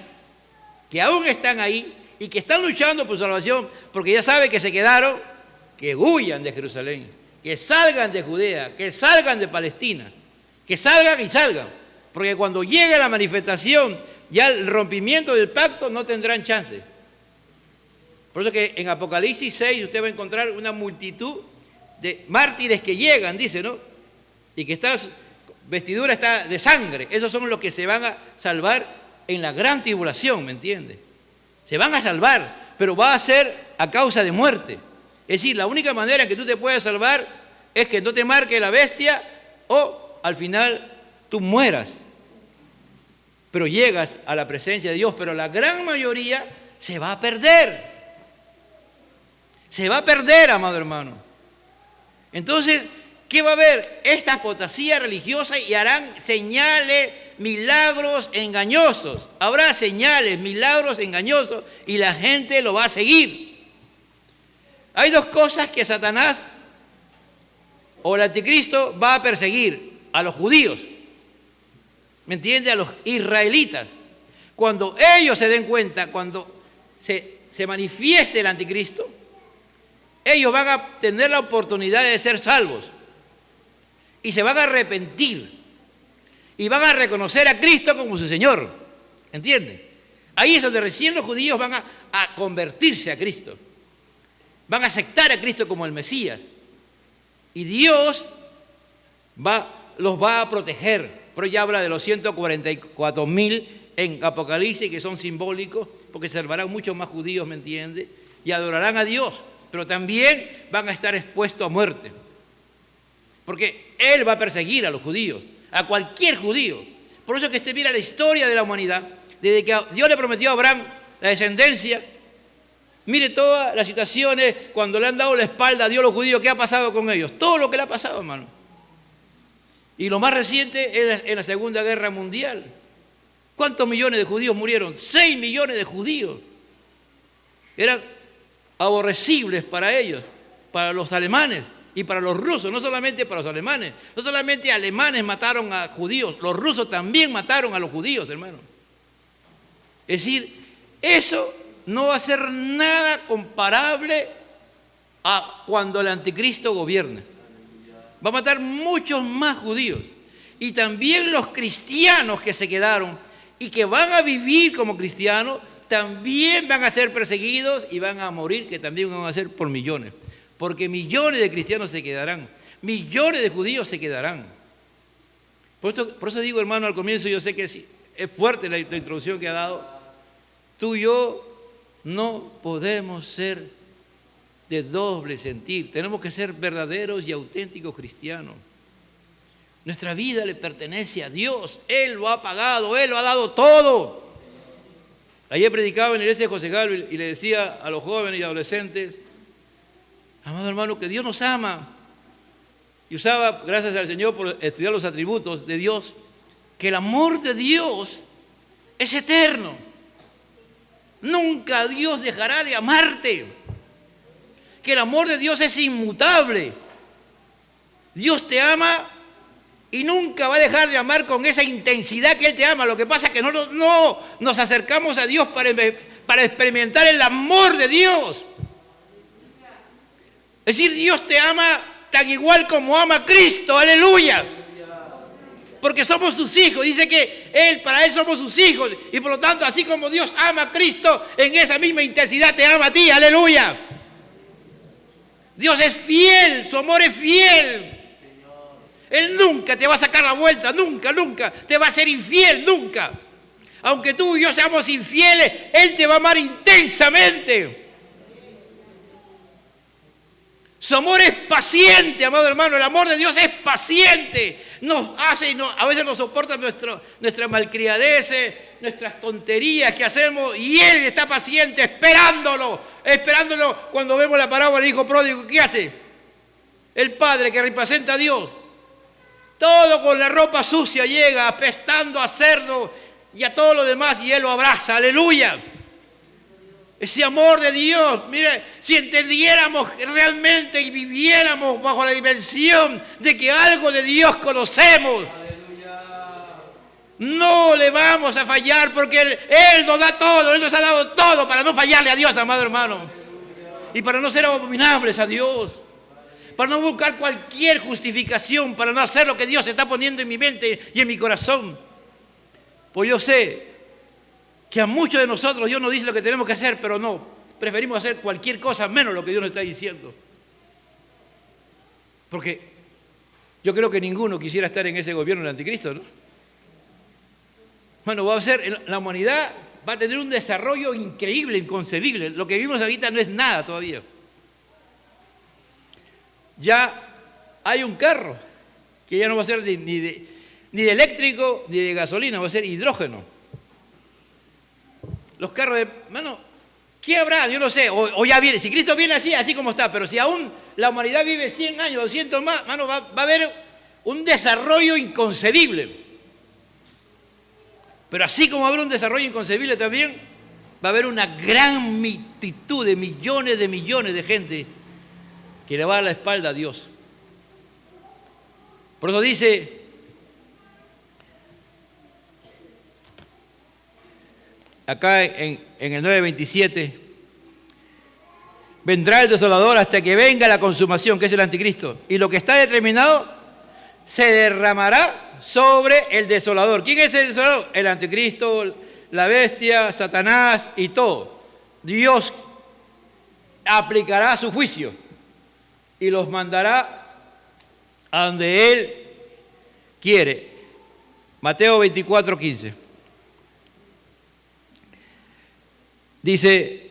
que aún están ahí y que están luchando por su salvación, porque ya sabe que se quedaron, que huyan de Jerusalén, que salgan de Judea, que salgan de Palestina, que salgan y salgan, porque cuando llegue la manifestación, ya el rompimiento del pacto, no tendrán chance. Por eso que en Apocalipsis 6 usted va a encontrar una multitud de mártires que llegan, dice, ¿no? Y que esta vestidura está de sangre. Esos son los que se van a salvar en la gran tribulación, ¿me entiende? Se van a salvar, pero va a ser a causa de muerte. Es decir, la única manera en que tú te puedas salvar es que no te marque la bestia o al final tú mueras. Pero llegas a la presencia de Dios, pero la gran mayoría se va a perder. Se va a perder, amado hermano. Entonces, ¿qué va a haber? Esta apostasía religiosa y harán señales, milagros engañosos. Habrá señales, milagros engañosos y la gente lo va a seguir. Hay dos cosas que Satanás o el anticristo va a perseguir: a los judíos, ¿me entiende? A los israelitas. Cuando ellos se den cuenta, cuando se manifieste el anticristo, ellos van a tener la oportunidad de ser salvos y se van a arrepentir y van a reconocer a Cristo como su Señor, ¿entienden? Ahí es donde recién los judíos van a convertirse a Cristo, van a aceptar a Cristo como el Mesías y Dios los va a proteger. Pero ya habla de los 144.000 en Apocalipsis, que son simbólicos, porque se salvarán muchos más judíos, ¿me entiende? Y adorarán a Dios, pero también van a estar expuestos a muerte. Porque Él va a perseguir a los judíos, a cualquier judío. Por eso que usted mira la historia de la humanidad, desde que Dios le prometió a Abraham la descendencia, mire todas las situaciones, cuando le han dado la espalda a Dios los judíos, ¿qué ha pasado con ellos? Todo lo que le ha pasado, hermano. Y lo más reciente es en la Segunda Guerra Mundial. ¿Cuántos millones de judíos murieron? 6 millones de judíos. Eran aborrecibles para ellos, para los alemanes y para los rusos, no solamente para los alemanes. No solamente alemanes mataron a judíos, los rusos también mataron a los judíos, hermano. Es decir, eso no va a ser nada comparable a cuando el anticristo gobierna. Va a matar muchos más judíos. Y también los cristianos que se quedaron y que van a vivir como cristianos, también van a ser perseguidos y van a morir, que también van a ser por millones. Porque millones de cristianos se quedarán, millones de judíos se quedarán. Por eso digo, hermano, al comienzo, yo sé que es fuerte la introducción que ha dado. Tú y yo no podemos ser de doble sentir. Tenemos que ser verdaderos y auténticos cristianos. Nuestra vida le pertenece a Dios. Él lo ha pagado, Él lo ha dado todo. Ayer predicaba en la iglesia de José Galvez y le decía a los jóvenes y adolescentes: amado hermano, que Dios nos ama. Y usaba, gracias al Señor por estudiar los atributos de Dios, que el amor de Dios es eterno. Nunca Dios dejará de amarte. Que el amor de Dios es inmutable. Dios te ama y nunca va a dejar de amar con esa intensidad que Él te ama. Lo que pasa es que no nos acercamos a Dios para experimentar el amor de Dios. Es decir, Dios te ama tan igual como ama a Cristo. ¡Aleluya! Porque somos sus hijos. Dice que para Él somos sus hijos. Y por lo tanto, así como Dios ama a Cristo, en esa misma intensidad te ama a ti. ¡Aleluya! Dios es fiel, su amor es fiel. Él nunca te va a sacar la vuelta, nunca te va a ser infiel, nunca. Aunque tú y yo seamos infieles, Él te va a amar intensamente. Su amor es paciente, amado hermano. El amor de Dios es paciente. A veces nos soporta nuestra malcriadez, nuestras tonterías que hacemos y Él está paciente esperándolo cuando vemos la parábola del hijo pródigo. ¿Qué hace? El padre que representa a Dios, todo con la ropa sucia llega apestando a cerdo y a todo lo demás y Él lo abraza. ¡Aleluya! Ese amor de Dios, mire, si entendiéramos realmente y viviéramos bajo la dimensión de que algo de Dios conocemos, no le vamos a fallar porque Él nos da todo, Él nos ha dado todo para no fallarle a Dios, amado hermano. Y para no ser abominables a Dios, para no buscar cualquier justificación, para no hacer lo que Dios está poniendo en mi mente y en mi corazón. Pues yo sé que a muchos de nosotros Dios nos dice lo que tenemos que hacer, pero no, preferimos hacer cualquier cosa menos lo que Dios nos está diciendo. Porque yo creo que ninguno quisiera estar en ese gobierno del anticristo, ¿no? Bueno, la humanidad va a tener un desarrollo increíble, inconcebible. Lo que vivimos ahorita no es nada todavía. Ya hay un carro que ya no va a ser ni de eléctrico ni de gasolina, va a ser hidrógeno. Los carros hermano, ¿qué habrá? Yo no sé, o ya viene, si Cristo viene así como está, pero si aún la humanidad vive 100 años, 200 más, hermano, va a haber un desarrollo inconcebible. Pero así como va a haber un desarrollo inconcebible también, va a haber una gran multitud de millones de gente que le va a dar la espalda a Dios. Por eso dice, acá en el 9:27, vendrá el desolador hasta que venga la consumación, que es el anticristo, y lo que está determinado se derramará sobre el desolador. ¿Quién es el desolador? El anticristo, la bestia, Satanás y todo. Dios aplicará su juicio y los mandará a donde Él quiere. Mateo 24:15. Dice,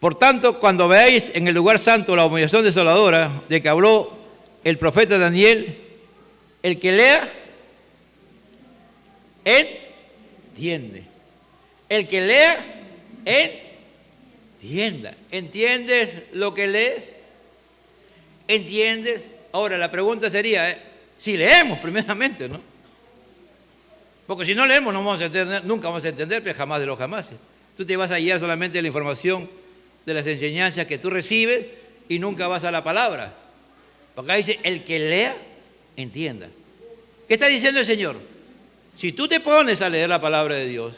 por tanto, cuando veáis en el lugar santo la humillación desoladora de que habló el profeta Daniel, el que lea, entiende. El que lea, entienda. ¿Entiendes lo que lees? ¿Entiendes? Ahora, la pregunta sería, si leemos primeramente, ¿no? Porque si no leemos no vamos a entender, nunca vamos a entender, pero jamás de los jamases. Tú te vas a guiar solamente de la información, de las enseñanzas que tú recibes y nunca vas a la palabra. Porque acá dice, el que lea, entienda. ¿Qué está diciendo el Señor? Si tú te pones a leer la palabra de Dios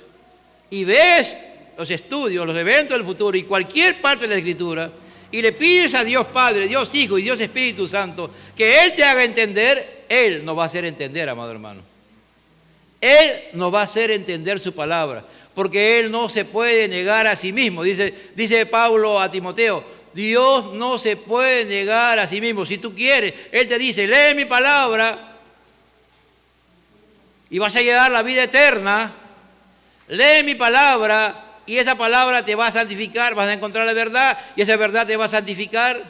y ves los estudios, los eventos del futuro y cualquier parte de la Escritura y le pides a Dios Padre, Dios Hijo y Dios Espíritu Santo que Él te haga entender, Él nos va a hacer entender, amado hermano. Él nos va a hacer entender su palabra, porque Él no se puede negar a sí mismo. Dice Pablo a Timoteo, Dios no se puede negar a sí mismo. Si tú quieres, Él te dice, lee mi palabra y vas a llegar a la vida eterna. Lee mi palabra y esa palabra te va a santificar, vas a encontrar la verdad y esa verdad te va a santificar.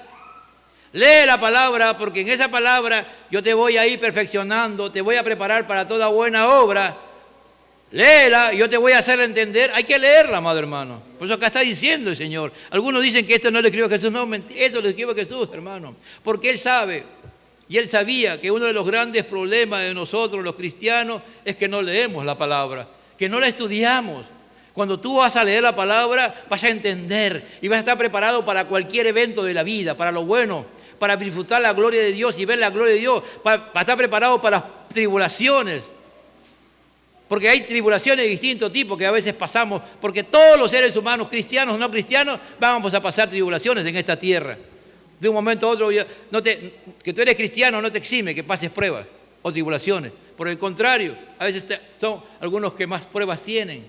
Lee la palabra porque en esa palabra yo te voy a ir perfeccionando, te voy a preparar para toda buena obra. Léela, yo te voy a hacer entender. Hay que leerla, amado hermano. Por eso acá está diciendo el Señor. Algunos dicen que esto no lo escribió Jesús. No, esto lo escribió Jesús, hermano. Porque Él sabe, y Él sabía que uno de los grandes problemas de nosotros, los cristianos, es que no leemos la palabra, que no la estudiamos. Cuando tú vas a leer la palabra, vas a entender y vas a estar preparado para cualquier evento de la vida, para lo bueno, para disfrutar la gloria de Dios y ver la gloria de Dios, para estar preparado para las tribulaciones. Porque hay tribulaciones de distinto tipo que a veces pasamos, porque todos los seres humanos, cristianos o no cristianos, vamos a pasar tribulaciones en esta tierra. De un momento a otro, que tú eres cristiano no te exime que pases pruebas o tribulaciones. Por el contrario, a veces son algunos que más pruebas tienen,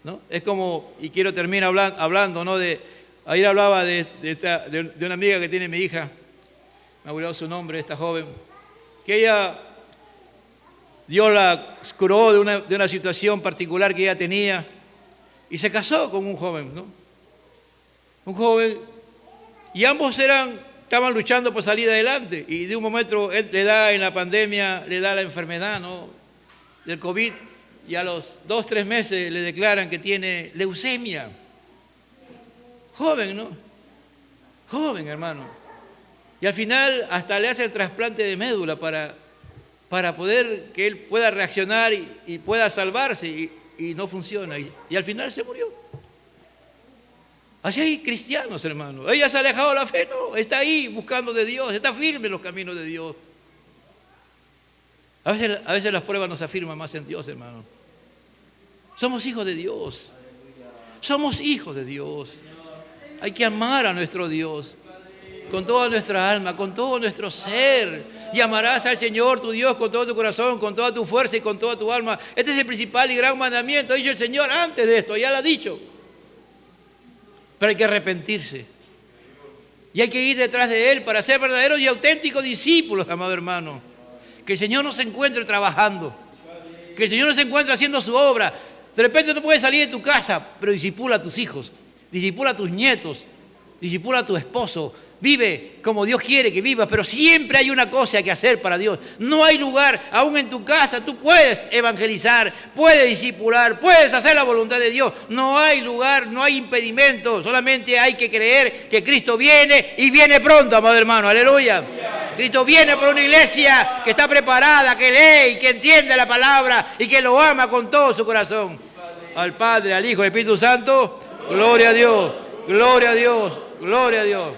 ¿no? Es como, y quiero terminar hablando, ¿no? Ayer hablaba de una amiga que tiene mi hija, me ha olvidado su nombre, esta joven, que ella... Dios la curó de una situación particular que ella tenía y se casó con un joven, ¿no? Un joven, y ambos estaban luchando por salir adelante y de un momento él le da en la pandemia, le da la enfermedad, ¿no? Del COVID y a los 2, 3 meses le declaran que tiene leucemia. Joven, ¿no? Joven, hermano. Y al final hasta le hace el trasplante de médula para poder que él pueda reaccionar y pueda salvarse, y no funciona. Y al final se murió. Así hay cristianos, hermano. Ella se ha alejado de la fe, no, está ahí buscando de Dios, está firme en los caminos de Dios. A veces las pruebas nos afirman más en Dios, hermano. Somos hijos de Dios. Somos hijos de Dios. Hay que amar a nuestro Dios con toda nuestra alma, con todo nuestro ser. Y amarás al Señor tu Dios con todo tu corazón, con toda tu fuerza y con toda tu alma. Este es el principal y gran mandamiento. Ha dicho el Señor antes de esto, ya lo ha dicho. Pero hay que arrepentirse. Y hay que ir detrás de Él para ser verdaderos y auténticos discípulos, amado hermano. Que el Señor nos encuentre trabajando. Que el Señor nos encuentre haciendo su obra. De repente no puedes salir de tu casa, pero discipula a tus hijos, discipula a tus nietos, discipula a tu esposo. Vive como Dios quiere que vivas, pero siempre hay una cosa que hacer para Dios. No hay lugar, aún en tu casa, tú puedes evangelizar, puedes discipular, puedes hacer la voluntad de Dios. No hay lugar, no hay impedimento, solamente hay que creer que Cristo viene y viene pronto, amado hermano, aleluya. Cristo viene por una iglesia que está preparada, que lee y que entiende la palabra y que lo ama con todo su corazón. Al Padre, al Hijo y al Espíritu Santo, gloria a Dios, gloria a Dios, gloria a Dios.